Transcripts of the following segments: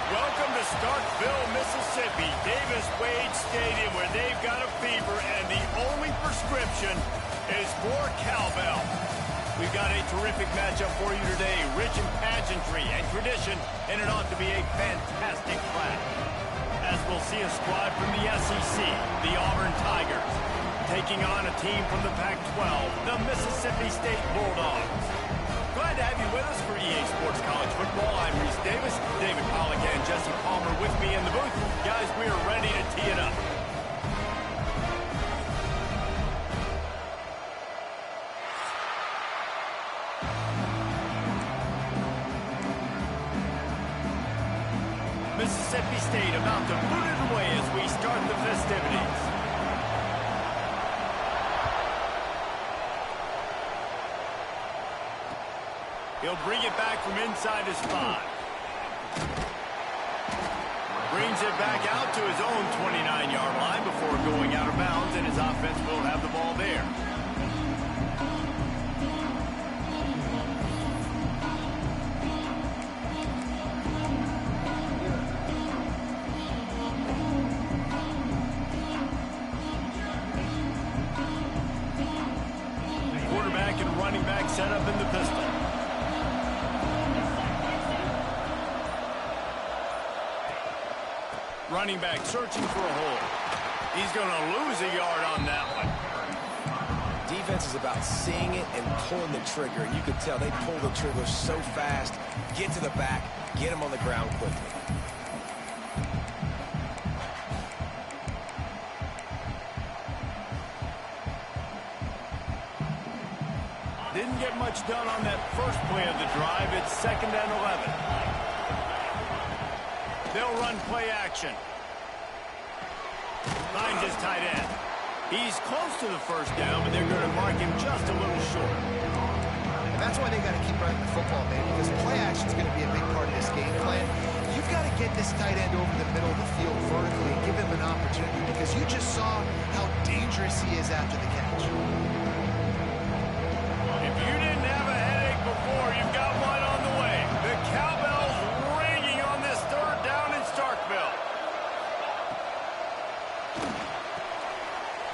Welcome to Starkville, Mississippi, Davis-Wade Stadium, where they've got a fever, and the only prescription is more cowbell. We've got a terrific matchup for you today, rich in pageantry and tradition, and it ought to be a fantastic clash. As we'll see a squad from the SEC, the Auburn Tigers, taking on a team from the Pac-12, the Mississippi State Bulldogs. Glad to have you with us for EA Sports College Football. I'm Reese Davis, David Pollack and Jesse Palmer with me in the booth. Guys, we are ready to tee it up. Mississippi State about to boot it away as we start the festivities. He'll bring it back from inside his 5. Brings it back out to his own 29-yard line before going out of bounds, and his offense will have the ball there. Quarterback and running back set up in the pistol. Running back searching for a hole. He's going to lose a yard on that one. Defense is about seeing it and pulling the trigger. And you can tell they pull the trigger so fast, get to the back, get him on the ground quickly. Didn't get much done on that first play of the drive. It's 2nd and 11. They'll run play action. Finds his tight end. He's close to the first down, but they're going to mark him just a little short. And that's why they got to keep running the football, man, because play action is going to be a big part of this game plan. You've got to get this tight end over the middle of the field vertically and give him an opportunity, because you just saw how dangerous he is after the catch. If you didn't have a headache before, you've got one on the way. The cowbell's ringing on this 3rd down in Starkville.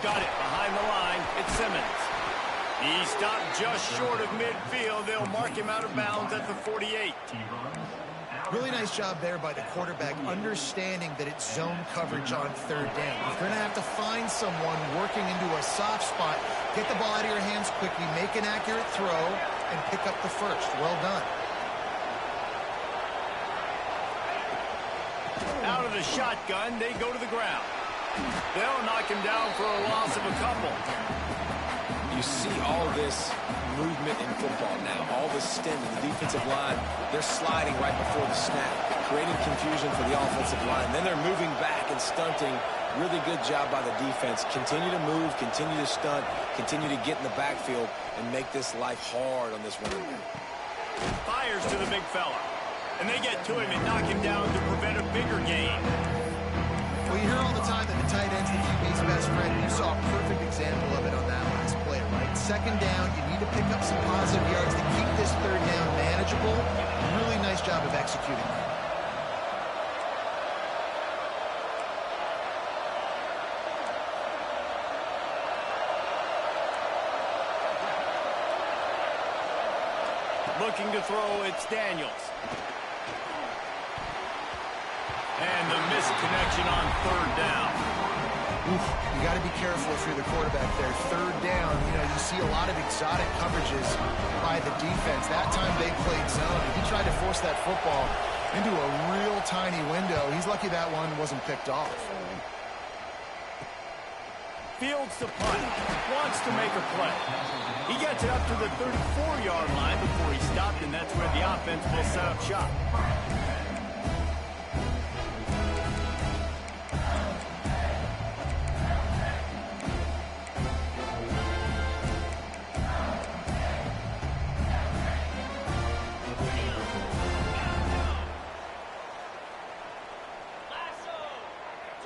Got it behind the line. It's Simmons. He stopped just short of midfield. They'll mark him out of bounds at the 48. Really nice job there by the quarterback, understanding that it's zone coverage on 3rd down. You're going to have to find someone working into a soft spot, get the ball out of your hands quickly, make an accurate throw, and pick up the first. Well done. Out of the shotgun, they go to the ground. They'll knock him down for a loss of a couple. You see all this movement in football now, all this stemming. The defensive line, they're sliding right before the snap, creating confusion for the offensive line. Then they're moving back and stunting. Really good job by the defense. Continue to move, continue to stunt, continue to get in the backfield and make this life hard on this running back. Fires to the big fella. And they get to him and knock him down to prevent a bigger gain. Well, you hear all the time that the tight end's the QB's best friend. You saw a perfect example of it on that last play, right? 2nd down, you need to pick up some positive yards to keep this 3rd down manageable. Really nice job of executing that. Looking to throw, it's Daniels. And the missed connection on 3rd down. Oof, you got to be careful if you're the quarterback there. 3rd down, you know, you see a lot of exotic coverages by the defense. That time they played zone. He tried to force that football into a real tiny window. He's lucky that one wasn't picked off. Fields the punt. Wants to make a play. He gets it up to the 34-yard line before he stopped, and that's where the offense will set up shop.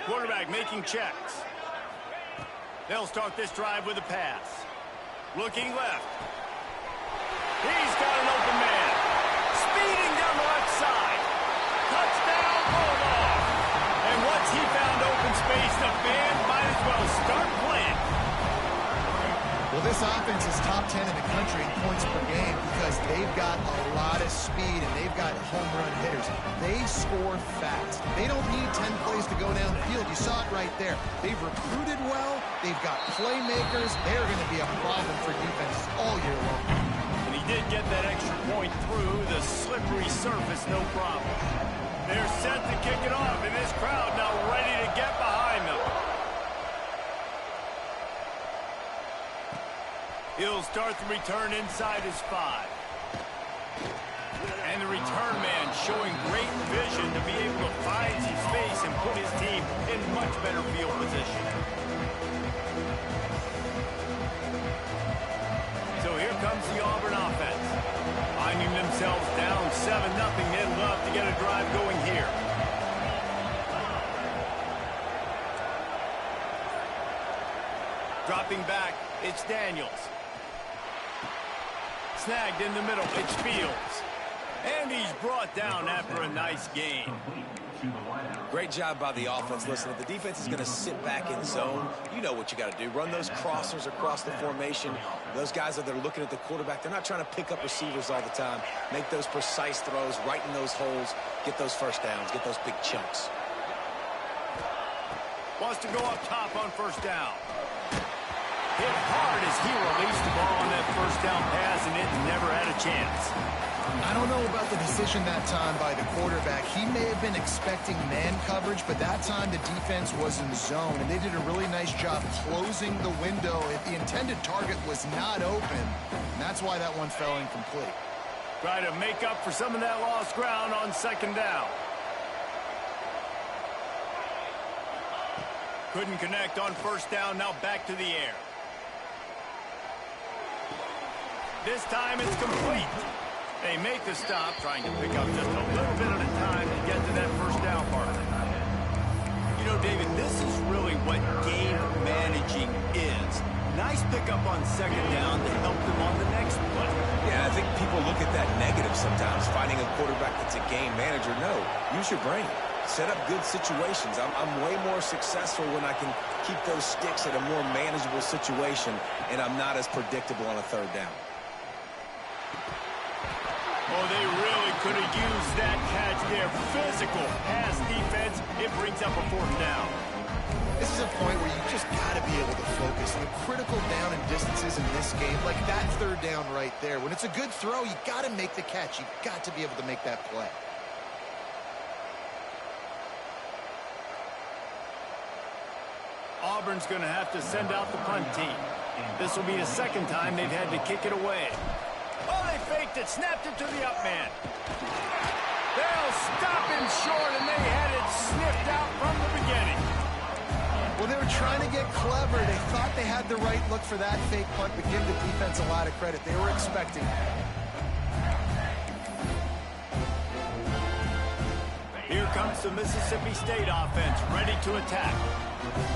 Quarterback making checks. They'll start this drive with a pass. Looking left. He's got an open man. Speeding down the left side. Touchdown, well start playing. Well, this offense is top 10 in the country in points per game because they've got a lot of speed and they've got home run hitters. They score fast. They don't need 10 plays to go down the field. You saw it right there. They've recruited well. They've got playmakers. They're going to be a problem for defenses all year long. And he did get that extra point through the slippery surface, no problem. They're set to kick it off, and this crowd now ready to get behind them. He'll start the return inside his 5. And the return man showing great vision to be able to find his space and put his team in much better field position. So here comes the Auburn offense. Finding themselves down 7-0. They'd love to get a drive going here. Dropping back, it's Daniels. Snagged in the middle, it's Fields. And he's brought down after a nice gain. Great job by the offense. Listen, if the defense is going to sit back in zone, you know what you got to do. Run those crossers across the formation. Those guys that are looking at the quarterback, they're not trying to pick up receivers all the time. Make those precise throws, right in those holes, get those first downs, get those big chunks. Wants to go up top on first down. Hit hard as he released the ball on that first down pass, and it never had a chance. I don't know about the decision that time by the quarterback. He may have been expecting man coverage, but that time the defense was in zone, and they did a really nice job closing the window. The intended target was not open, and that's why that one fell incomplete. Try to make up for some of that lost ground on second down. Couldn't connect on first down, now back to the air. This time it's complete. They make the stop, trying to pick up just a little bit at a time to get to that first down part of it. You know, David, this is really what game managing is. Nice pickup on second down to help them on the next play. Yeah, I think people look at that negative sometimes, finding a quarterback that's a game manager. No, use your brain. Set up good situations. I'm way more successful when I can keep those sticks at a more manageable situation, and I'm not as predictable on a third down. Oh, they really could have used that catch there. Physical pass defense. It brings up a fourth down. This is a point where you just got to be able to focus. The critical down and distances in this game, like that third down right there. When it's a good throw, you got to make the catch. You got to be able to make that play. Auburn's going to have to send out the punt team. This will be the second time they've had to kick it away. Oh, they faked it, snapped it to the up man. They'll stop him short, and they had it sniffed out from the beginning. Well, they were trying to get clever. They thought they had the right look for that fake punt, but give the defense a lot of credit. They were expecting it. Here comes the Mississippi State offense, ready to attack.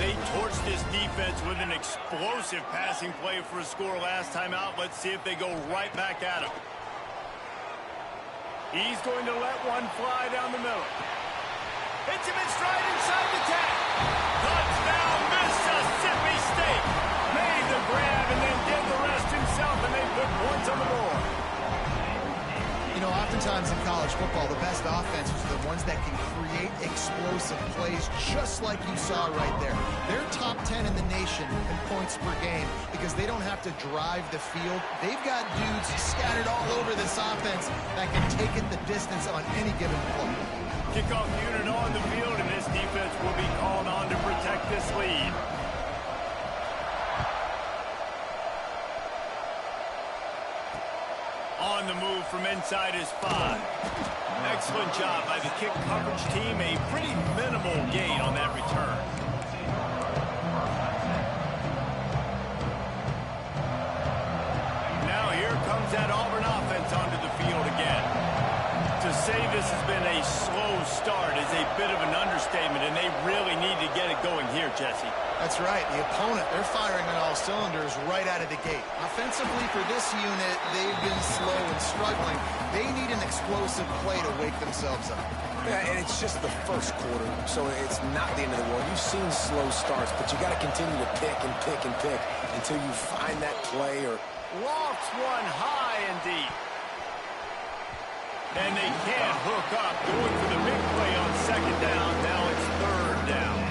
They torched this defense with an explosive passing play for a score last time out. Let's see if they go right back at him. He's going to let one fly down the middle. Hits him in stride inside the 10. Touchdown, Mississippi State. Made the grab and then did the rest himself, and they put points on the board. You know, oftentimes in college football, the best offenses are the ones that can create explosive plays, just like you saw right there. They're top 10 in the nation in points per game because they don't have to drive the field. They've got dudes scattered all over this offense that can take it the distance on any given play. Kickoff unit on the field, and this defense will be called on to protect this lead. On the move from inside his 5. Excellent job by the kick coverage team. A pretty minimal gain on that return. Now here comes that Auburn offense onto the field again. To say this has been a slow start is a bit of an understatement, and they really need to get it going here, Jesse. That's right. The opponent, they're firing on all cylinders right out of the gate. Offensively for this unit, they've been slow and struggling. They need an explosive play to wake themselves up. Yeah, and it's just the first quarter, so it's not the end of the world. You've seen slow starts, but you got to continue to pick and pick and pick until you find that play or... Lofts one high and deep. And they can't hook up. Going for the big play on second down. Now it's third down.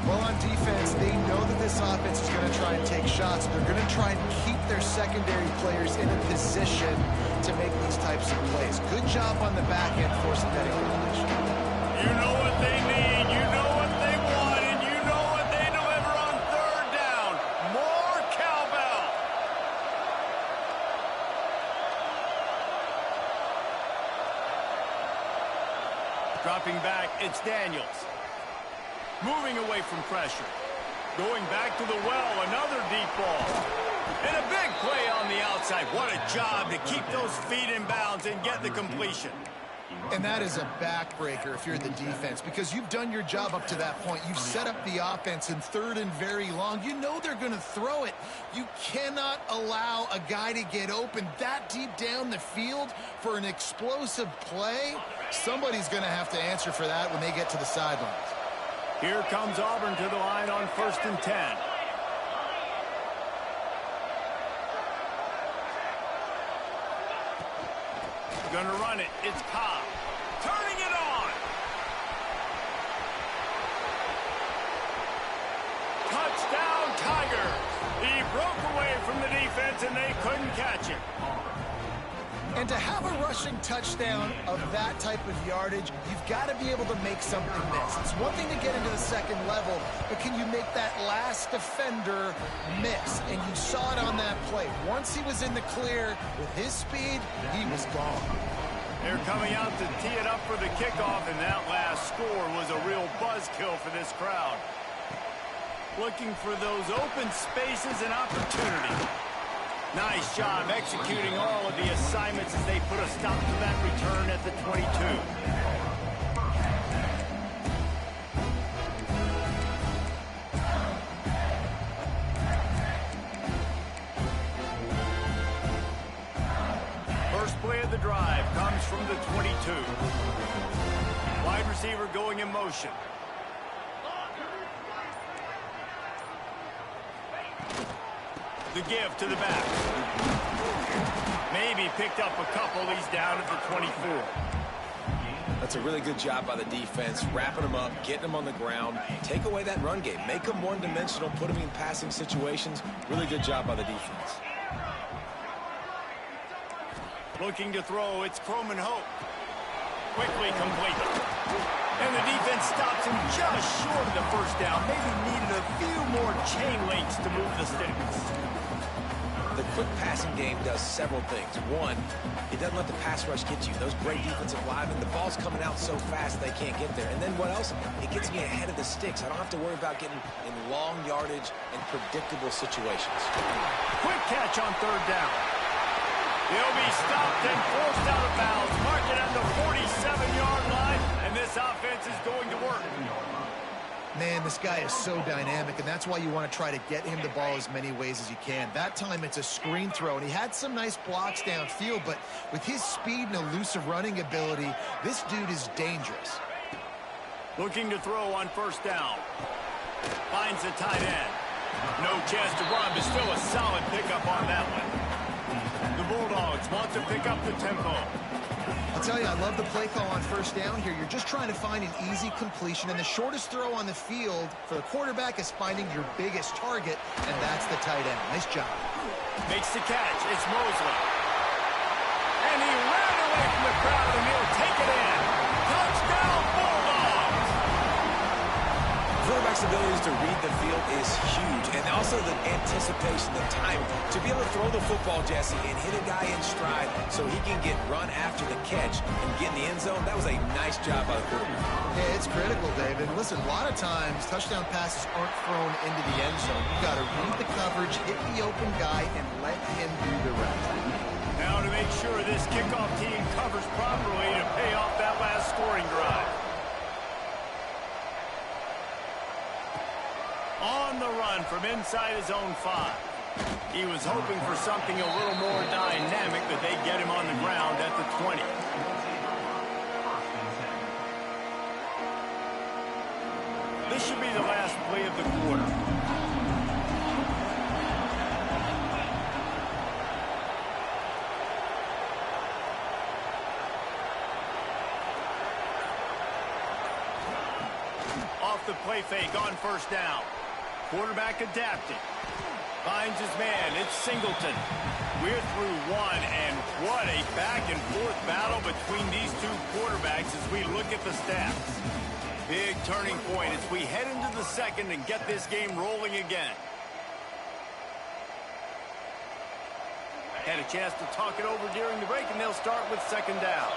Well, on defense, they know that this offense is going to try and take shots. They're going to try and keep their secondary players in a position to make these types of plays. Good job on the back end forcing that incompletion. You know what they need. You know what they want. And you know what they deliver on third down. More cowbell. Dropping back, it's Daniels. Moving away from pressure. Going back to the well, another deep ball. And a big play on the outside. What a job to keep those feet in bounds and get the completion. And that is a backbreaker if you're the defense, because you've done your job up to that point. You've set up the offense in third and very long. You know they're going to throw it. You cannot allow a guy to get open that deep down the field for an explosive play. Somebody's going to have to answer for that when they get to the sidelines. Here comes Auburn to the line on 1st and 10. Gonna run it. It's Ncaa. Turning it on. Touchdown, Tigers. He broke away from the defense and they couldn't catch him. And to have a rushing touchdown of that type of yardage, you've got to be able to make something miss. It's one thing to get into the second level, but can you make that last defender miss? And you saw it on that play. Once he was in the clear with his speed, he was gone. They're coming out to tee it up for the kickoff, and that last score was a real buzzkill for this crowd. Looking for those open spaces and opportunity. Nice job executing all of the assignments as they put a stop to that return at the 22. First play of the drive comes from the 22. Wide receiver going in motion. The give to the back. Maybe picked up a couple. He's down at the 24. That's a really good job by the defense, wrapping them up, getting them on the ground, take away that run game, make them one-dimensional, put them in passing situations. Really good job by the defense. Looking to throw, it's Croman Hope. Quickly complete. And the defense stops him just short of the first down. Maybe needed a few more chain links to move the sticks. The quick passing game does several things. One, it doesn't let the pass rush get you. Those great defensive linemen, the ball's coming out so fast they can't get there. And then what else? It gets me ahead of the sticks. I don't have to worry about getting in long yardage and predictable situations. Quick catch on third down. He'll be stopped and forced out of bounds. Mark it at the 47-yard line, and this offense is going to work. Man, this guy is so dynamic, and that's why you want to try to get him the ball as many ways as you can. That time it's a screen throw, and he had some nice blocks downfield, but with his speed and elusive running ability, this dude is dangerous. Looking to throw on first down. Finds the tight end. No chance to run, but still a solid pickup on that one. The Bulldogs want to pick up the tempo. I'll tell you, I love the play call on first down here. You're just trying to find an easy completion, and the shortest throw on the field for the quarterback is finding your biggest target, and that's the tight end. Nice job. Makes the catch. It's Mosley. And he ran away from the crowd, and he'll take it in. Touchdown, Bulldogs! Quarterback's abilities to read the field is huge, and also the anticipation, the time to be able to throw the football, Jesse, and hit a guy in stride so he can get run after the catch and get in the end zone. That was a nice job by the quarterback. Yeah, it's critical, David. Listen, a lot of times touchdown passes aren't thrown into the end zone. You got to read the coverage, hit the open guy, and let him do the rest. Now to make sure this kickoff team covers properly to pay off that last scoring drive. On the run from inside his own 5. He was hoping for something a little more dynamic, but they get him on the ground at the 20. This should be the last play of the quarter. Off the play fake on first down. Quarterback adapting. Finds his man. It's Singleton. We're through one, and what a back-and-forth battle between these two quarterbacks as we look at the stats. Big turning point as we head into the second and get this game rolling again. Had a chance to talk it over during the break, and they'll start with second down.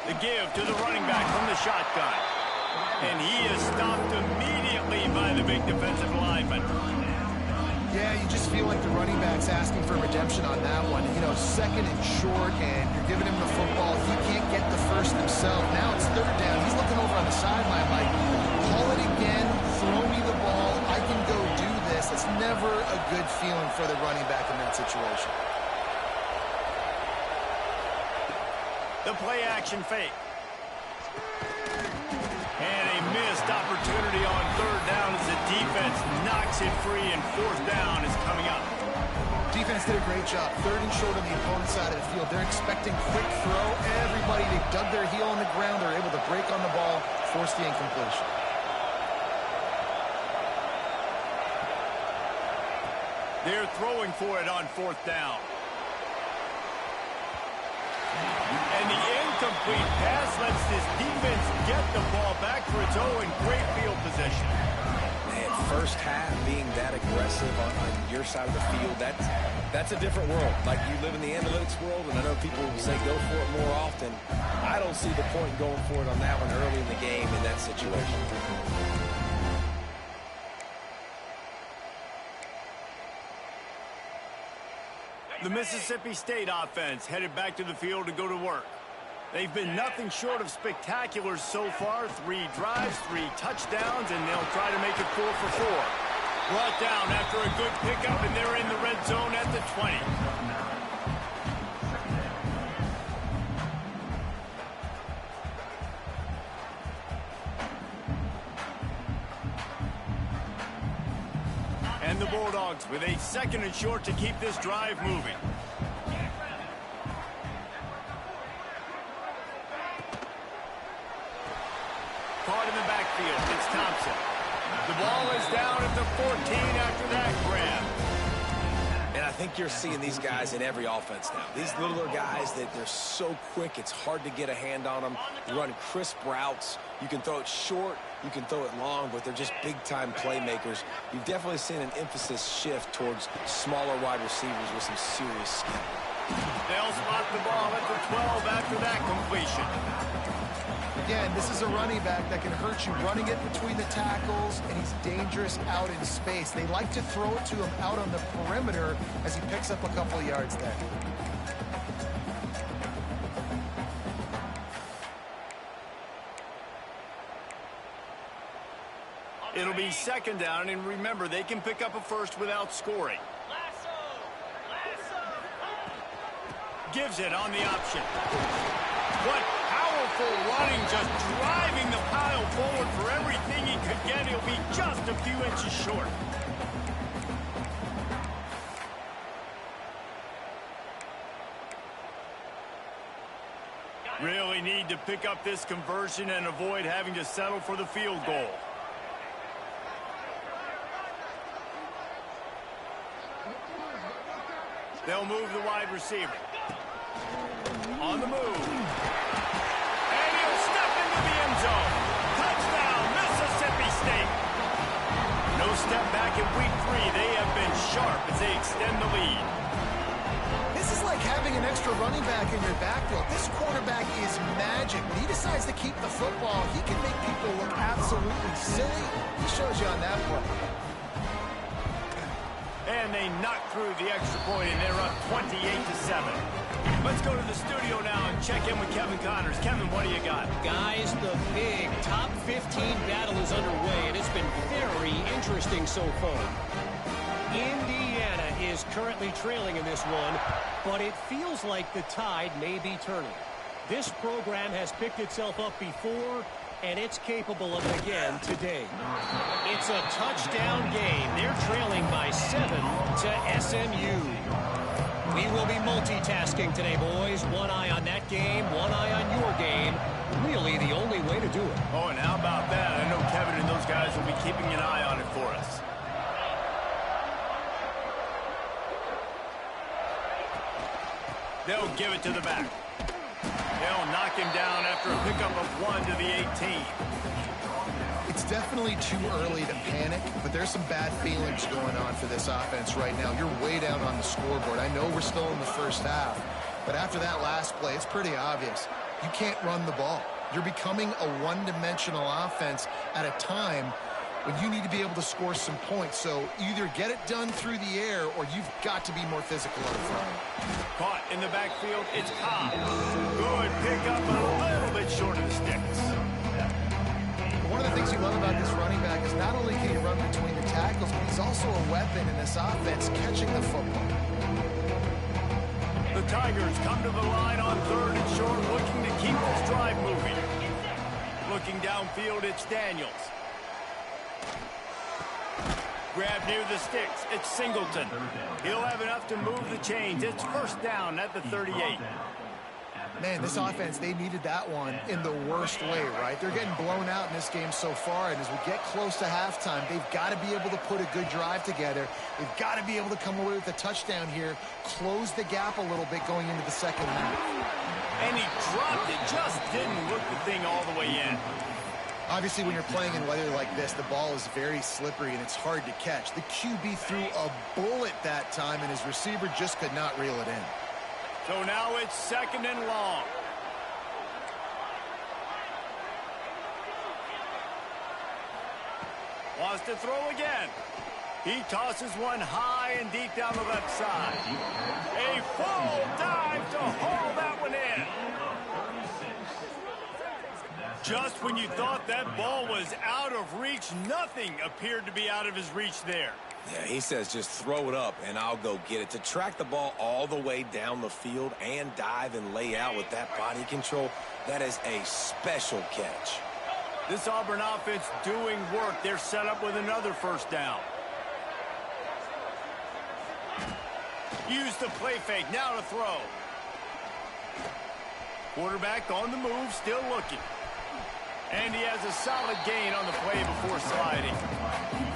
The give to the running back from the shotgun. And he is stopped immediately by the big defensive lineman. Yeah, you just feel like the running back's asking for redemption on that one. You know, second and short, and you're giving him the football. He can't get the first himself. Now it's third down. He's looking over on the sideline like, call it again, throw me the ball, I can go do this. It's never a good feeling for the running back in that situation. The play action fake. And a missed opportunity on third down as the defense knocks it free, and fourth down is coming up. Defense did a great job. Third and short on the opponent's side of the field. They're expecting quick throw. Everybody, they dug their heel on the ground. They're able to break on the ball, force the incompletion. They're throwing for it on fourth down. And the incomplete pass lets this defense get the ball back for its own great field position. Man, first half being that aggressive on your side of the field, that's a different world. Like, you live in the analytics world, and I know people say go for it more often. I don't see the point going for it on that one early in the game in that situation. The Mississippi State offense headed back to the field to go to work. They've been nothing short of spectacular so far. 3 drives, 3 touchdowns, and they'll try to make it 4 for 4. Brought down after a good pickup, and they're in the red zone at the 20. And the Bulldogs with a second and short to keep this drive moving. Caught in the backfield. It's Thompson. The ball is down at the 14 after that grab. And I think you're seeing these guys in every offense now. These littler guys, that they're so quick, it's hard to get a hand on them. They run crisp routes. You can throw it short, you can throw it long, but they're just big-time playmakers. You've definitely seen an emphasis shift towards smaller wide receivers with some serious skill. They'll spot the ball at the 12 after that completion. Again, this is a running back that can hurt you running it between the tackles, and he's dangerous out in space. They like to throw it to him out on the perimeter as he picks up a couple of yards there. It'll be second down, and remember, they can pick up a first without scoring. Gives it on the option. What powerful running, just driving the pile forward for everything he could get. He'll be just a few inches short. Really need to pick up this conversion and avoid having to settle for the field goal. They'll move the wide receiver. On the move. And he'll step into the end zone. Touchdown, Mississippi State. No step back in week 3. They have been sharp as they extend the lead. This is like having an extra running back in your backfield. This quarterback is magic. When he decides to keep the football, he can make people look absolutely silly. He shows you on that play. And they knock through the extra point, and they're up 28-7. Let's go to the studio now and check in with Kevin Connors. Kevin, what do you got? Guys, the big top 15 battle is underway, and it's been very interesting so far. Indiana is is currently trailing in this one, but it feels like the tide may be turning. This program has picked itself up before, and it's capable of it again today. It's a touchdown game. They're trailing by 7 to SMU. We will be multitasking today, boys. One eye on that game, one eye on your game. Really the only way to do it. Oh, and how about that? I know Kevin and those guys will be keeping an eye on it for us. They'll give it to the back. They'll knock him down after a pickup of 1 to the 18. It's definitely too early to panic, but there's some bad feelings going on for this offense right now. You're way down on the scoreboard. I know we're still in the first half, but after that last play, it's pretty obvious. You can't run the ball. You're becoming a one-dimensional offense at a time when you need to be able to score some points. So either get it done through the air or you've got to be more physical up front. Caught in the backfield, it's Ncaa. Good pickup, but a little bit short of the sticks. One of the things you love about this running back is not only can he run between the tackles, but he's also a weapon in this offense catching the football. The Tigers come to the line on 3rd and short, looking to keep this drive moving. Looking downfield, it's Daniels. Grab near the sticks, it's Singleton. He'll have enough to move the chains. It's first down at the 38. Man, this offense, they needed that one in the worst way, right? They're getting blown out in this game so far, and as we get close to halftime, they've got to be able to put a good drive together. They've got to be able to come away with a touchdown here, close the gap a little bit going into the second half. And he dropped it, just didn't look the thing all the way in. Obviously, when you're playing in weather like this, the ball is very slippery and it's hard to catch. The QB threw a bullet that time, and his receiver just could not reel it in. So now it's 2nd and long. Wants to throw again. He tosses one high and deep down the left side. A full dive to haul that one in. Just when you thought that ball was out of reach, nothing appeared to be out of his reach there. Yeah, he says just throw it up and I'll go get it. To track the ball all the way down the field and dive and lay out with that body control, that is a special catch. This Auburn offense doing work. They're set up with another first down. Use the play fake. Now to throw. Quarterback on the move, still looking. And he has a solid gain on the play before sliding.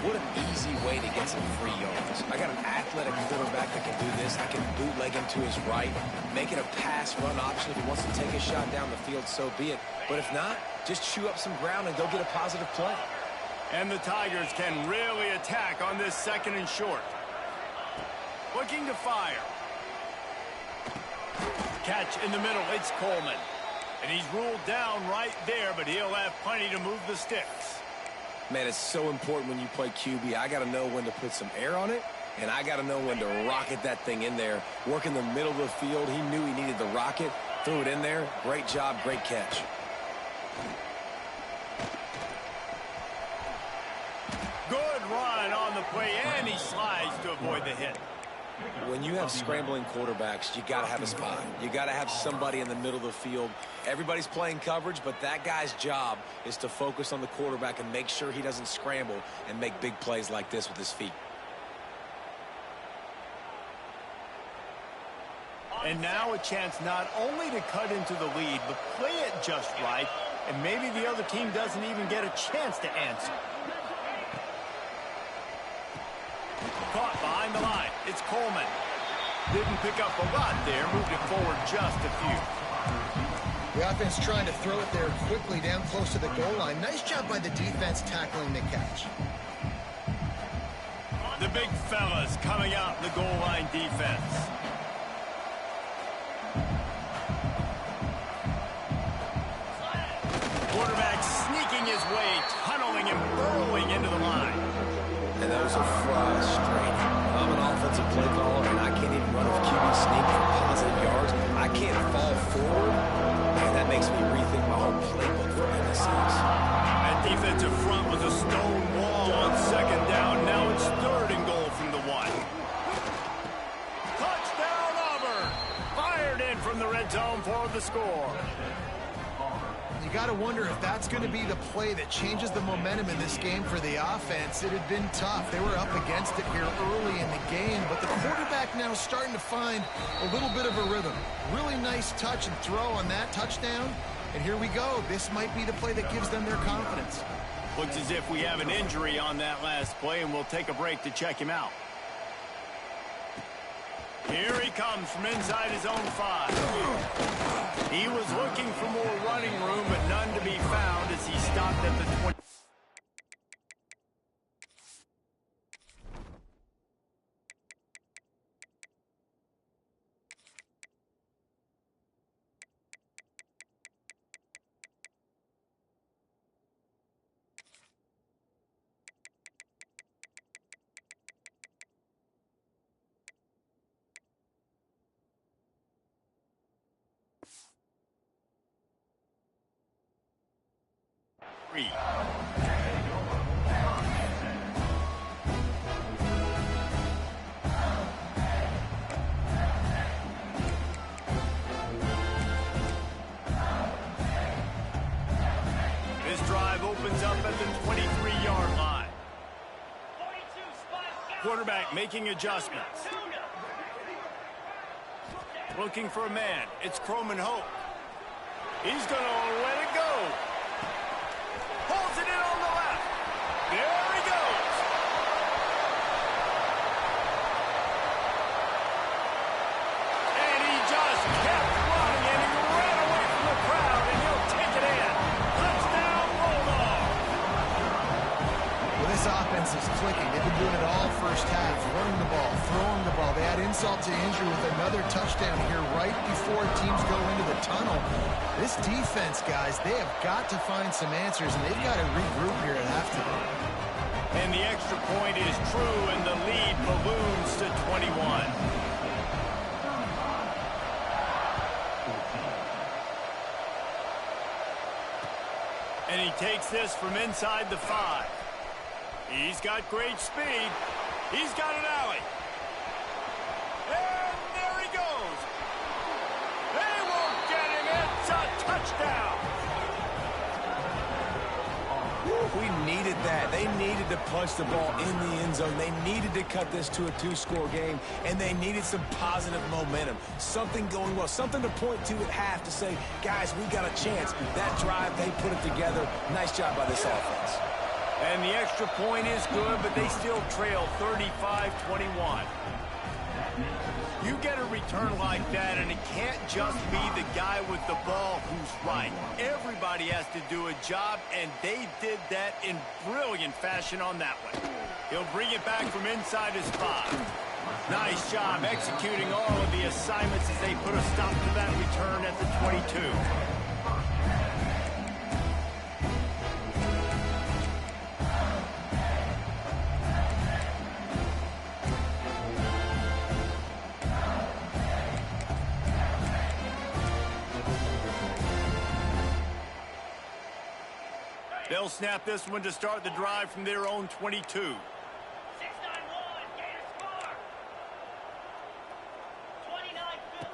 What an easy way to get some free yards. I got an athletic quarterback that can do this. I can bootleg him to his right, make it a pass-run option. If he wants to take a shot down the field, so be it. But if not, just chew up some ground and go get a positive play. And the Tigers can really attack on this 2nd and short. Looking to fire. Catch in the middle, it's Coleman. And he's ruled down right there, but he'll have plenty to move the sticks. Man, it's so important when you play QB. I got to know when to put some air on it, and I got to know when to rocket that thing in there. Work in the middle of the field. He knew he needed the rocket. Threw it in there. Great job, great catch. Good run on the play, and he slides to avoid the hit. When you have scrambling quarterbacks, you got to have a spy. You got to have somebody in the middle of the field. Everybody's playing coverage, but that guy's job is to focus on the quarterback and make sure he doesn't scramble and make big plays like this with his feet. And now a chance not only to cut into the lead, but play it just right, and maybe the other team doesn't even get a chance to answer. Caught behind the line. It's Coleman. Didn't pick up a lot there. Moved it forward just a few. The offense trying to throw it there quickly down close to the goal line. Nice job by the defense tackling the catch. The big fellas coming out in the goal line defense. Quarterback sneaking his way, tunneling and burrowing into the line. And those are frustrating. I'm an offensive play caller, and I can't even run a QB sneak for positive yards. I can't fall forward. Man, that makes me rethink my whole playbook for goodness sakes. That defensive front was a stone wall on 2nd down. Now it's 3rd and goal from the 1. the score. You got to wonder if that's going to be the play that changes the momentum in this game for the offense. It had been tough. They were up against it here early in the game, but the quarterback now is starting to find a little bit of a rhythm. Really nice touch and throw on that touchdown. And here we go. This might be the play that gives them their confidence. Looks as if we have an injury on that last play, and we'll take a break to check him out. Here he comes from inside his own 5. He was looking for more running room, but none to be found as he stopped at the 20. This drive opens up at the 23-yard line. Quarterback making adjustments. Looking for a man. It's Croman Hope. He's going to let it go. Pulls it in on the left. There he goes. And he just kept running, and he ran away from the crowd, and he'll take it in. Touchdown, Bulldog. Well, this offense is clicking. They've been doing it all first half, running the ball, throwing the ball. They add insult to injury with another touchdown here right before teams go into the tunnel. This defense, guys, they have got to find some answers, and they've got to regroup here at halftime. And the extra point is true, and the lead balloons to 21. And he takes this from inside the 5. He's got great speed. He's got an alley. And there he goes. They won't get him. It's a touchdown. We needed that. They needed to punch the ball in the end zone. They needed to cut this to a 2-score game, and they needed some positive momentum. Something going well, something to point to at half to say, guys, we got a chance. That drive, they put it together. Nice job by this offense. And the extra point is good, but they still trail 35-21. You get a return like that, and it can't just be the guy with the ball who's right. Everybody has to do a job, and they did that in brilliant fashion on that one. He'll bring it back from inside his 5. Nice job executing all of the assignments as they put a stop to that return at the 22. They'll snap this one to start the drive from their own 22. 6-9-1,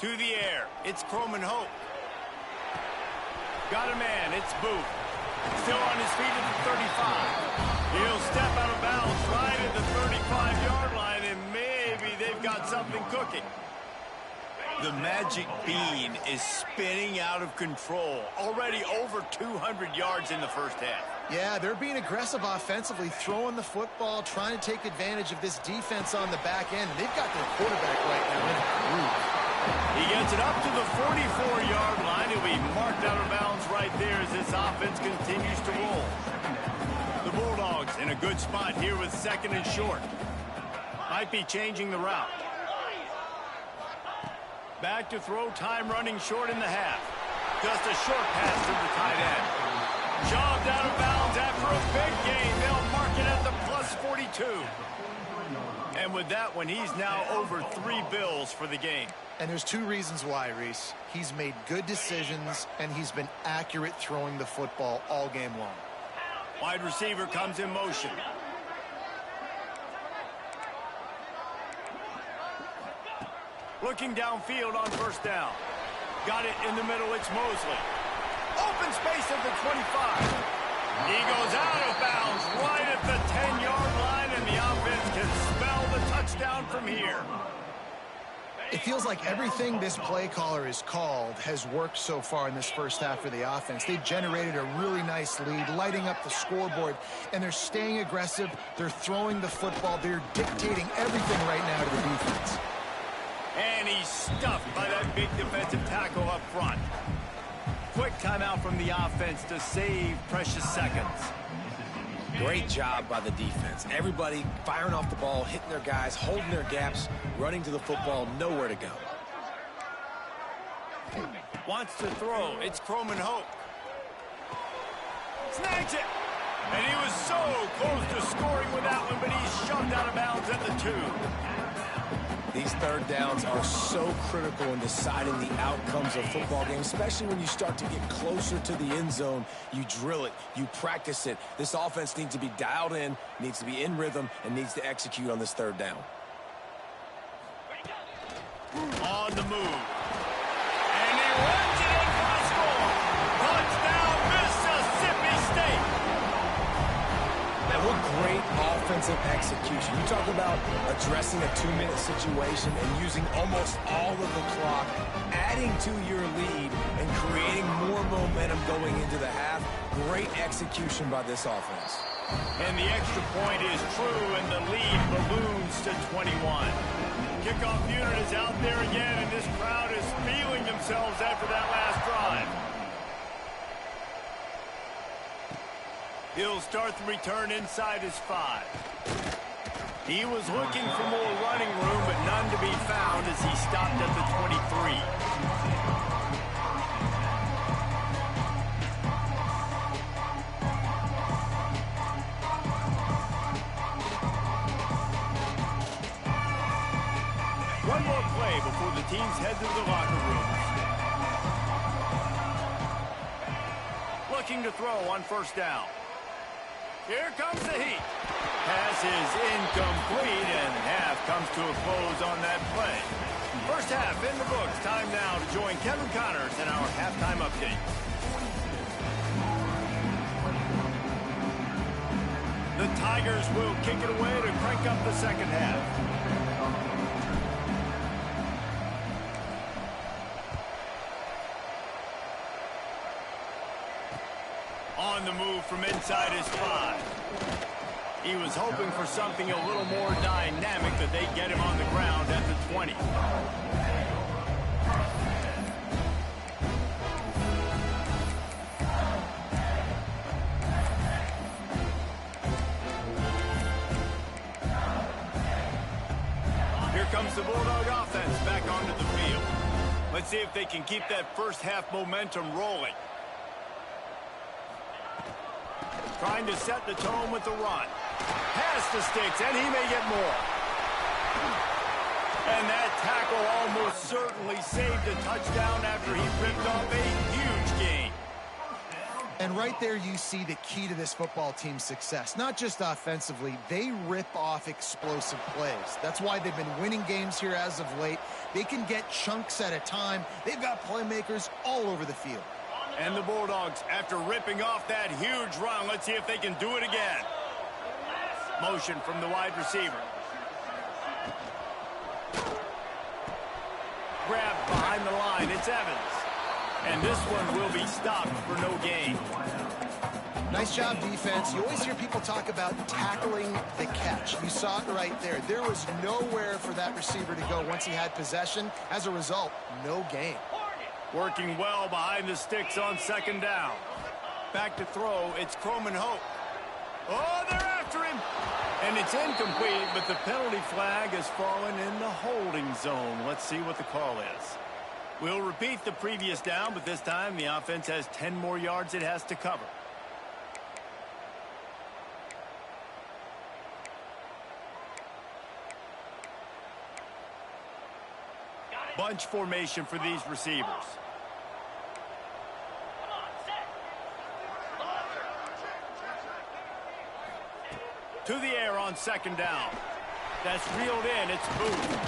to the air. It's Croman Hope. Got a man. It's Booth. Still on his feet at the 35. He'll step out of bounds right at the 35-yard line, and maybe they've got something cooking. The magic bean is spinning out of control. Already over 200 yards in the first half. Yeah, they're being aggressive offensively, throwing the football, trying to take advantage of this defense on the back end. They've got their quarterback right now in a groove. He gets it up to the 44-yard line. He'll be marked out of bounds right there as this offense continues to roll. The Bulldogs in a good spot here with 2nd and short. Might be changing the route. Back to throw, time running short in the half. Just a short pass to the tight end. Shoved out of bounds after a big gain. They'll mark it at the plus 42. And with that one, he's now over 3 bills for the game. And there's 2 reasons why, Reese. He's made good decisions, and he's been accurate throwing the football all game long. Wide receiver comes in motion. Looking downfield on 1st down. Got it in the middle. It's Mosley. Open space at the 25. He goes out of bounds right at the 10-yard line, and the offense can smell the touchdown from here. It feels like everything this play caller has called has worked so far in this first half for the offense. They've generated a really nice lead, lighting up the scoreboard, and they're staying aggressive. They're throwing the football. They're dictating everything right now to the defense. And he's stuffed by that big defensive tackle up front. Quick timeout from the offense to save precious seconds. Great job by the defense. Everybody firing off the ball, hitting their guys, holding their gaps, running to the football, nowhere to go. Wants to throw. It's Croman Hope. Snags it. And he was so close to scoring with that one, but he's shoved out of bounds at the 2. These third downs are so critical in deciding the outcomes of football games, especially when you start to get closer to the end zone. You drill it, you practice it. This offense needs to be dialed in, needs to be in rhythm, and needs to execute on this third down. On the move. And he runs it in for a score. Touchdown, Mississippi State. Man, what great offensive execution. You talk about addressing a 2-minute situation and using almost all of the clock, adding to your lead, and creating more momentum going into the half. Great execution by this offense. And the extra point is true, and the lead balloons to 21. Kickoff unit is out there again, and this crowd is feeling themselves after that last drive. He'll start the return inside his 5. He was looking for more running room, but none to be found as he stopped at the 23. One more play before the teams head to the locker rooms. Looking to throw on first down. Here comes the heat. Pass is incomplete, and half comes to a close on that play. First half in the books. Time now to join Kevin Connors in our halftime update. The Tigers will kick it away to crank up the second half. On the move from inside his 5. He was hoping for something a little more dynamic, that they get him on the ground at the 20. Here comes the Bulldog offense back onto the field. Let's see if they can keep that first half momentum rolling. Trying to set the tone with the run. Past the sticks, and he may get more. And that tackle almost certainly saved a touchdown after he ripped off a huge gain. And right there you see the key to this football team's success. Not just offensively, they rip off explosive plays. That's why they've been winning games here as of late. They can get chunks at a time. They've got playmakers all over the field. And the Bulldogs, after ripping off that huge run, let's see if they can do it again. Motion from the wide receiver. Grabbed behind the line, it's Evans. And this one will be stopped for no gain. Nice job, defense. You always hear people talk about tackling the catch. You saw it right there. There was nowhere for that receiver to go once he had possession. As a result, no gain. Working well behind the sticks on second down. Back to throw, it's Croman Hope. Oh, they're after him. And it's incomplete, but the penalty flag has fallen in the holding zone. Let's see what the call is. We'll repeat the previous down, but this time the offense has 10 more yards it has to cover. Bunch formation for these receivers. To the air on second down. That's reeled in. It's Booth.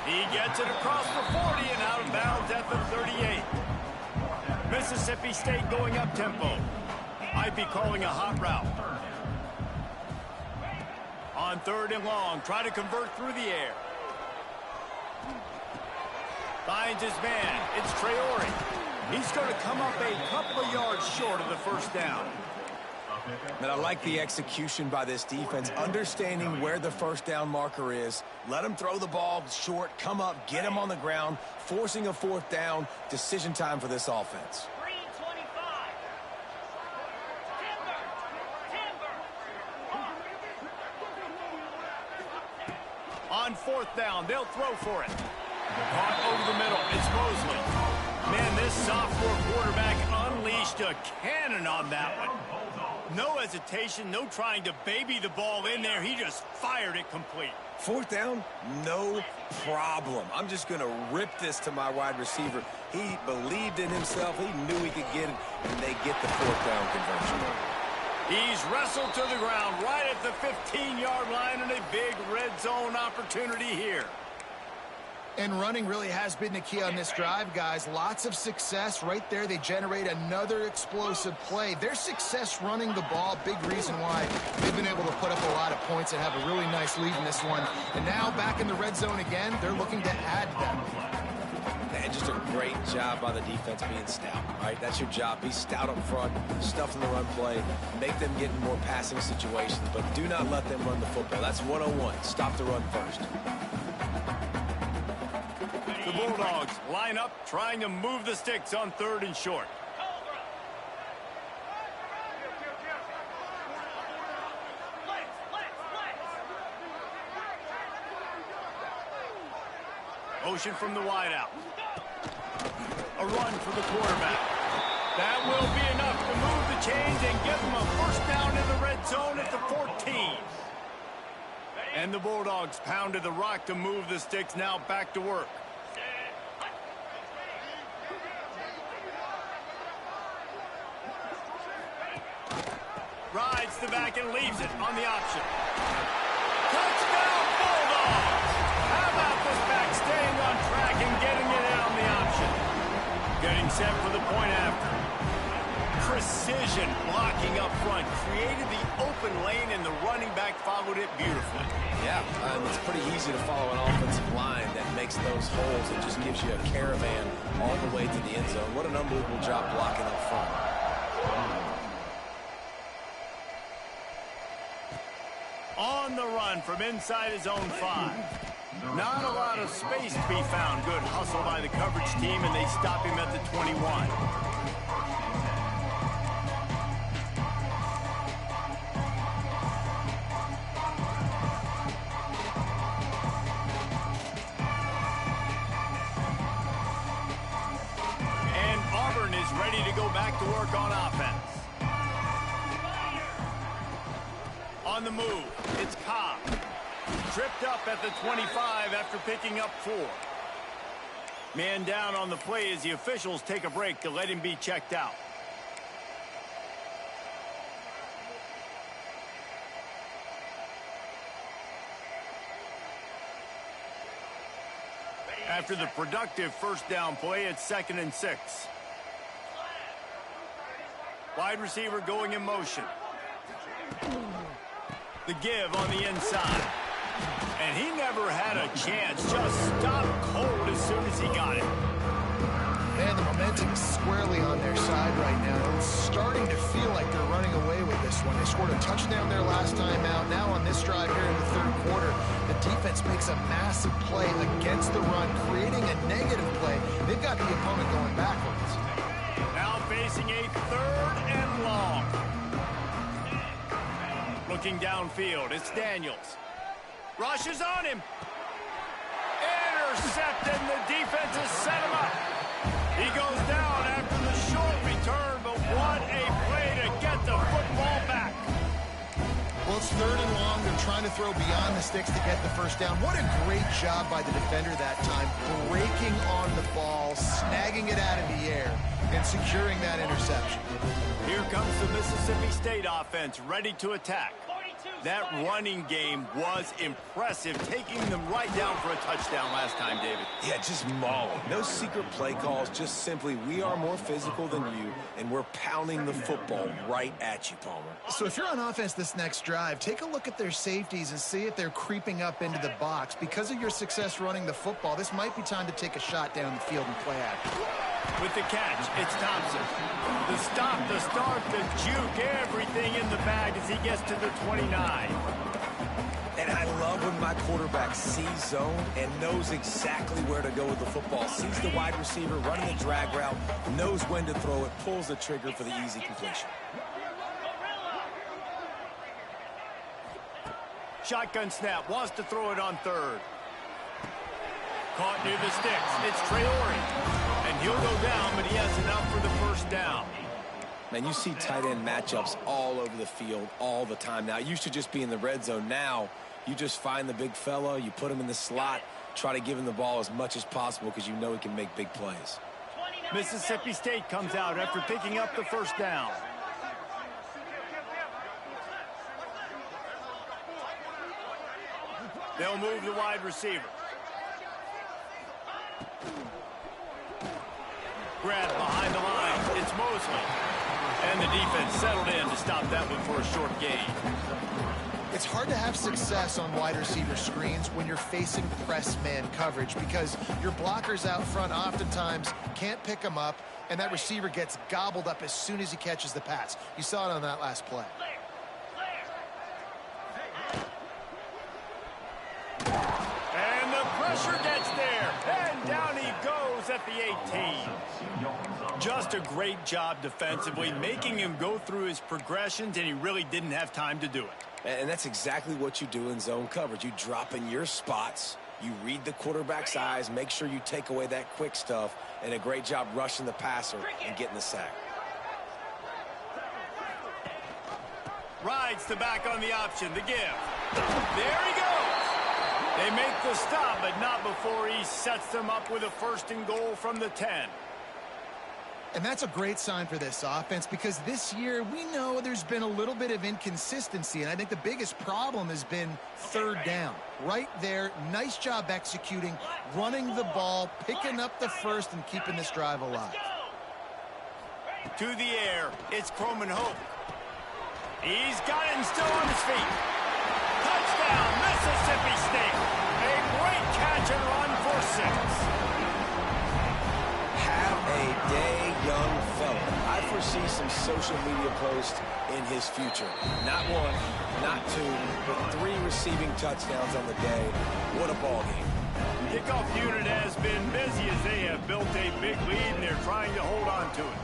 He gets it across the 40 and out of bounds at the 38. Mississippi State going up tempo. Might be calling a hot route. On 3rd and long, try to convert through the air. Finds his man. It's Traore. He's going to come up a couple of yards short of the first down. And I like the execution by this defense, understanding where the first down marker is. Let him throw the ball short, come up, get him on the ground, forcing a 4th down. Decision time for this offense. On 4th down, they'll throw for it. Caught over the middle. It's Mosley. Man, this sophomore quarterback unleashed a cannon on that one. No hesitation, no trying to baby the ball in there. He just fired it complete. 4th down, no problem. I'm just going to rip this to my wide receiver. He believed in himself. He knew he could get it, and they get the 4th down conversion. He's wrestled to the ground right at the 15-yard line, and a big red zone opportunity here. And running really has been the key on this drive, guys. Lots of success right there. They generate another explosive play. Their success running the ball, big reason why they've been able to put up a lot of points and have a really nice lead in this one. And now back in the red zone again, they're looking to add them. And just a great job by the defense being stout. All right, that's your job. Be stout up front, stuff in the run play, make them get in more passing situations, but do not let them run the football. That's 101. Stop the run first. The Bulldogs line up, trying to move the sticks on 3rd and short. Motion from the wideout. A run for the quarterback. That will be enough to move the chains and give them a first down in the red zone at the 14. And the Bulldogs pounded the rock to move the sticks, now back to work. Rides the back and leaves it on the option. Touchdown, Bulldogs! How about this back staying on track and getting it in on the option? Getting set for the point after. Precision blocking up front. Created the open lane, and the running back followed it beautifully. Yeah, it's pretty easy to follow an offensive line that makes those holes and just gives you a caravan all the way to the end zone. What an unbelievable job blocking up front. On the run from inside his own 5. Not a lot of space to be found. Good hustle by the coverage team, and they stop him at the 21. And Auburn is ready to go back to work on offense. On the move, it's Ncaa. Tripped up at the 25 after picking up 4. Man down on the play as the officials take a break to let him be checked out. After the productive first down play, it's 2nd and 6. Wide receiver going in motion. The give on the inside. And he never had a chance. Just stopped cold as soon as he got it. Man, the momentum's squarely on their side right now. It's starting to feel like they're running away with this one. They scored a touchdown there last time out. Now on this drive here in the 3rd quarter, the defense makes a massive play against the run, creating a negative play. They've got the opponent going backwards. Now facing a 3rd and long. Looking downfield, it's Daniels. Rushes on him. Intercepted, and the defense has set him up. He goes down after the short return, but what a play to get the football back. Well, it's 3rd and long. They're trying to throw beyond the sticks to get the first down. What a great job by the defender that time, breaking on the ball, snagging it out of the air, and securing that interception. Here comes the Mississippi State offense, ready to attack. That running game was impressive, taking them right down for a touchdown last time, David. Yeah, just mauling. No secret play calls, just simply we are more physical than you, and we're pounding the football right at you, Palmer. So if you're on offense this next drive, take a look at their safeties and see if they're creeping up into the box. Because of your success running the football, this might be time to take a shot down the field and play action. With the catch, it's Thompson. The stop, the start, the juke, everything in the bag as he gets to the 29. And I love when my quarterback sees zone and knows exactly where to go with the football. Sees the wide receiver running the drag route, knows when to throw it, pulls the trigger for the easy completion. Shotgun snap, wants to throw it on third. Caught near the sticks. It's Traore. And he'll go down, but he has enough for the first down. Man, you see tight end matchups all over the field all the time. Now, it used to just be in the red zone. Now, you just find the big fella, you put him in the slot, try to give him the ball as much as possible because you know he can make big plays. Mississippi State comes out after picking up the first down. They'll move the wide receiver. Grab behind the line. It's Mosley. And the defense settled in to stop that one for a short gain. It's hard to have success on wide receiver screens when you're facing press man coverage because your blockers out front oftentimes can't pick them up, and that receiver gets gobbled up as soon as he catches the pass. You saw it on that last play. And the pressure gets there. And down he goes at the 18. Just a great job defensively, making him go through his progressions, and he really didn't have time to do it. And that's exactly what you do in zone coverage. You drop in your spots, you read the quarterback's eyes, make sure you take away that quick stuff, and a great job rushing the passer and getting the sack. Rides the back on the option, the give. There he goes. They make the stop, but not before he sets them up with a first and goal from the 10. And that's a great sign for this offense because this year we know there's been a little bit of inconsistency, and I think the biggest problem has been third down. Right there, nice job executing, running the ball, picking up the first, and keeping this drive alive. To the air, it's Croman Hope. He's got it and still on his feet. Touchdown, Mississippi State. A great catch and run for 6. Have a day, young fella. I foresee some social media posts in his future. Not one, not two, but 3 receiving touchdowns on the day. What a ball game. Kickoff unit has been busy as they have built a big lead, and they're trying to hold on to it.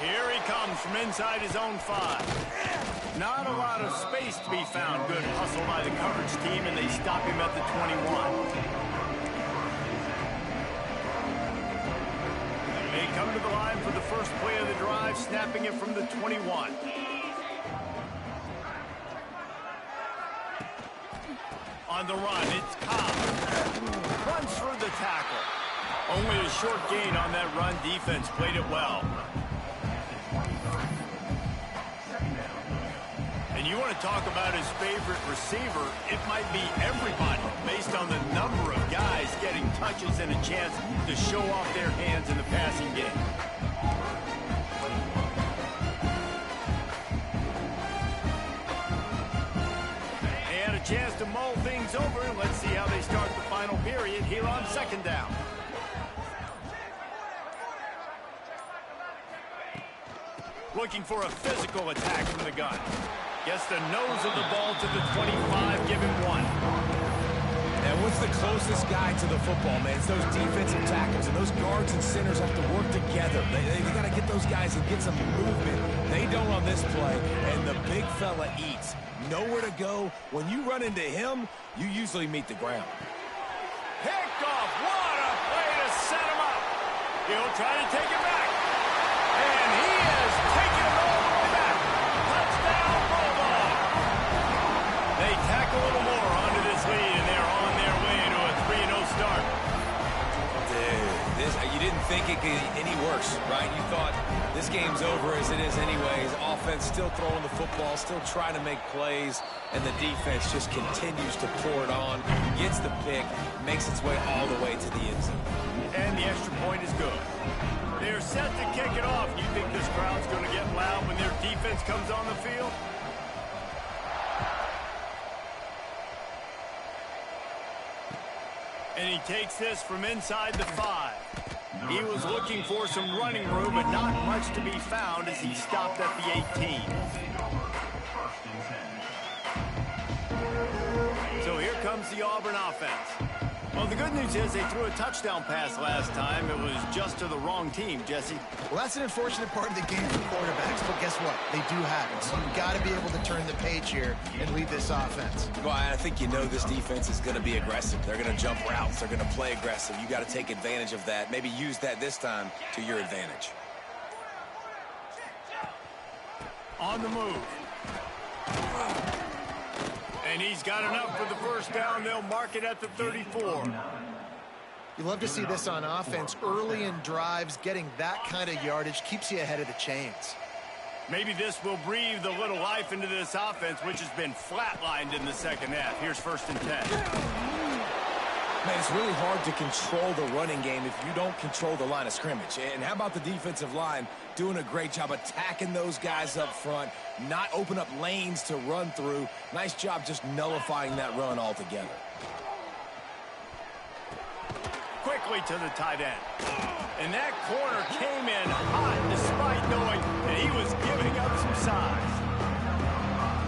Here he comes from inside his own 5. Not a lot of space to be found. Good hustle by the coverage team, and they stop him at the 21. And they come to the line for the first play of the drive, snapping it from the 21. On the run, it's Ncaa. Runs through the tackle. Only a short gain on that run. Defense played it well. And you want to talk about his favorite receiver, it might be everybody based on the number of guys getting touches and a chance to show off their hands in the passing game. They had a chance to mull things over. Let's see how they start the final period here on second down. Looking for a physical attack from the gun. Gets the nose of the ball to the 25, give him 1. And what's the closest guy to the football, man? It's those defensive tackles, and those guards and centers have to work together. They got to get those guys and get some movement. They don't on this play, and the big fella eats. Nowhere to go. When you run into him, you usually meet the ground. Picked off. What a play to set him up. He'll try to take it back. And he has taken it all the way back. Touchdown, Bulldog. They tack a little more onto this lead, and they're on their way to a 3-0 start. Dude, you didn't think it could get any worse, right? You thought this game's over as it is anyways. Offense still throwing the football, still trying to make plays, and the defense just continues to pour it on, gets the pick, makes its way all the way to the end zone. And the extra point is good. They're set to kick it off. You think this crowd's going to get loud when their defense comes on the field? And he takes this from inside the 5. He was looking for some running room, but not much to be found as he stopped at the 18. So here comes the Auburn offense. Well, the good news is they threw a touchdown pass last time. It was just to the wrong team, Jesse. Well, that's an unfortunate part of the game for quarterbacks, but guess what? They do have it. So you've got to be able to turn the page here and lead this offense. Well, I think you know this defense is going to be aggressive. They're going to jump routes. They're going to play aggressive. You got to take advantage of that. Maybe use that this time to your advantage. On the move. And he's got enough for the first down. They'll mark it at the 34. You love to see this on offense. Early in drives, getting that kind of yardage keeps you ahead of the chains. Maybe this will breathe a little life into this offense, which has been flatlined in the second half. Here's 1st and 10. Man, it's really hard to control the running game if you don't control the line of scrimmage. And how about the defensive line doing a great job attacking those guys up front, not open up lanes to run through. Nice job just nullifying that run altogether. Quickly to the tight end. And that corner came in hot despite knowing that he was giving up some size.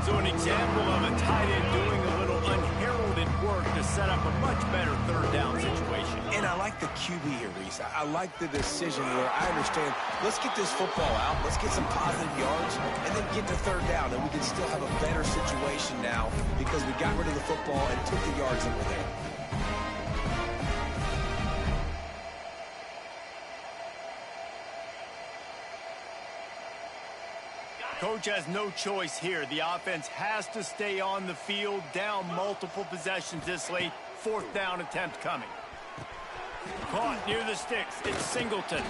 So an example of a tight end doing a little unheralded work to set up a much better 3rd down situation. And I like the QB here, Reese. I like the decision where I understand, let's get this football out, let's get some positive yards, and then get to 3rd down, and we can still have a better situation now because we got rid of the football and took the yards that were there. Coach has no choice here. The offense has to stay on the field, down multiple possessions this late. 4th down attempt coming. Caught near the sticks. It's Singleton.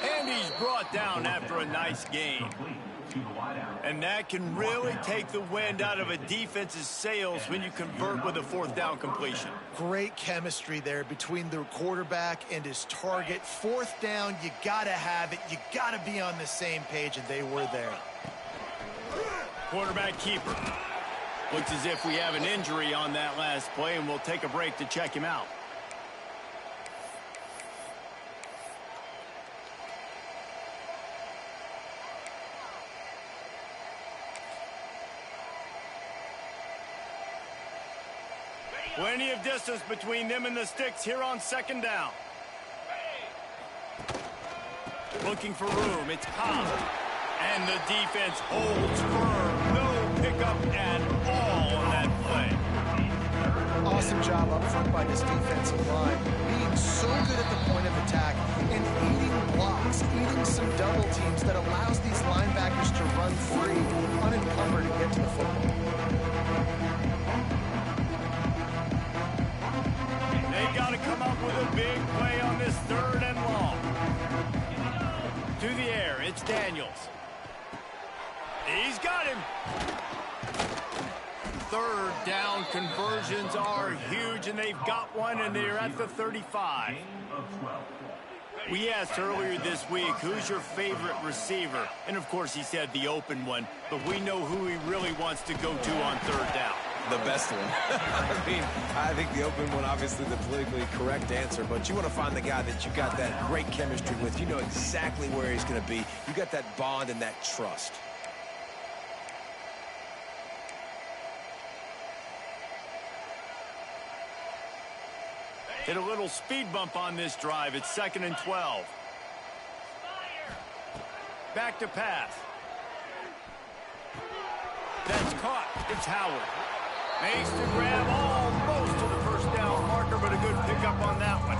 And he's brought down after a nice gain. And that can really take the wind out of a defense's sails when you convert with a 4th down completion. Great chemistry there between the quarterback and his target. 4th down, you got to have it. You got to be on the same page, and they were there. Quarterback keeper. Looks as if we have an injury on that last play, and we'll take a break to check him out. Plenty of distance between them and the sticks here on 2nd down. Looking for room. It's Ncaa. And the defense holds firm. No pickup at all on that play. Awesome job up front by this defensive line. Being so good at the point of attack and eating blocks, eating some double teams that allows these linebackers to run free, unencumbered, and get to the football. They got to come up with a big play on this 3rd and long. To the air, it's Daniels. He's got him. 3rd down conversions are huge, and they've got one, and they're at the 35. We asked earlier this week, who's your favorite receiver? And, of course, he said the open one, but we know who he really wants to go to on 3rd down. The best one. I mean, I think the open one, obviously the politically correct answer, but you want to find the guy that you got that great chemistry with. You know exactly where he's going to be. You got that bond and that trust. Hit a little speed bump on this drive. It's 2nd and 12. Back to pass. That's caught. It's Howard. Makes the grab almost to the 1st down marker, but a good pickup on that one.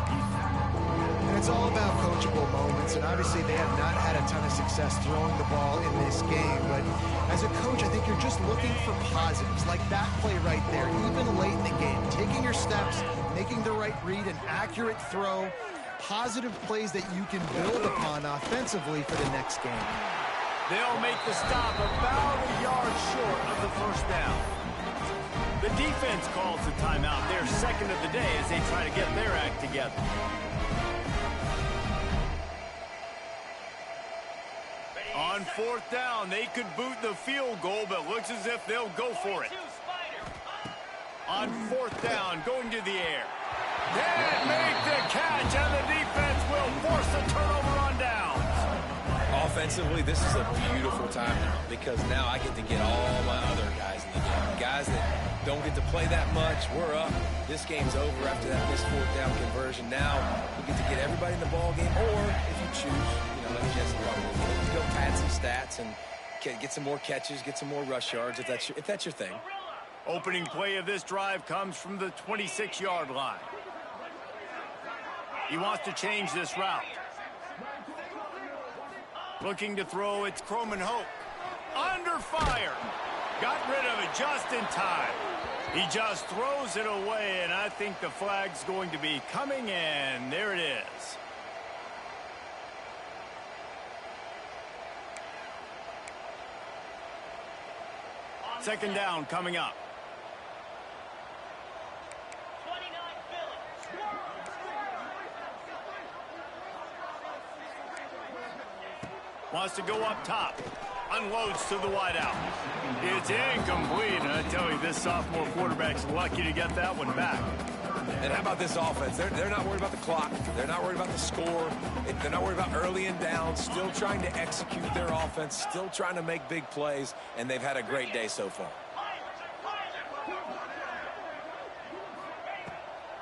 And it's all about coachable moments, and obviously they have not had a ton of success throwing the ball in this game. But as a coach, I think you're just looking for positives, like that play right there, even late in the game. Taking your steps, making the right read, an accurate throw. positive plays that you can build upon offensively for the next game. They'll make the stop about a yard short of the first down. The defense calls the timeout, their second of the day, as they try to get their act together. On fourth down, they could boot the field goal, but looks as if they'll go for it. On fourth down, going to the air. Can't make the catch, and the defense will force a turnover on downs. Offensively, this is a beautiful time now, because now I get to get all my other guys in the game. Guys that don't get to play that much, we're up. This game's over after that missed fourth down conversion. Now we get to get everybody in the ball game, or if you choose, let a chance to run with it. Go pad some stats and get some more catches, get some more rush yards if that's your thing. Opening play of this drive comes from the 26-yard line. He wants to change this route. Looking to throw, it's Croman Hope. Under fire. Got rid of it just in time. He just throws it away, and I think the flag's going to be coming in. There it is. Second down coming up. Wants to go up top. Unloads to the wideout. It's incomplete, and I tell you, this sophomore quarterback's lucky to get that one back. And how about this offense? They're not worried about the clock. They're not worried about the score. They're not worried about early and down. Still trying to execute their offense. Still trying to make big plays, and they've had a great day so far.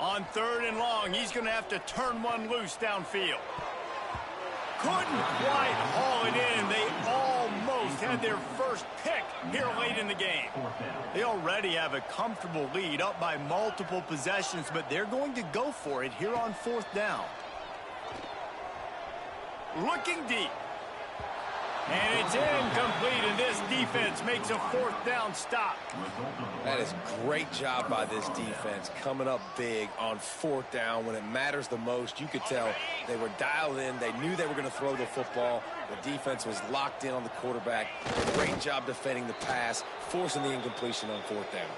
On third and long, he's going to have to turn one loose downfield. Couldn't quite haul it in. They almost had their first pick here late in the game. They already have a comfortable lead, up by multiple possessions, but they're going to go for it here on fourth down. Looking deep. And it's incomplete, and this defense makes a fourth down stop. That is great job by this defense, coming up big on fourth down when it matters the most. You could tell they were dialed in. They knew they were going to throw the football. The defense was locked in on the quarterback. Great job defending the pass, forcing the incompletion on fourth down.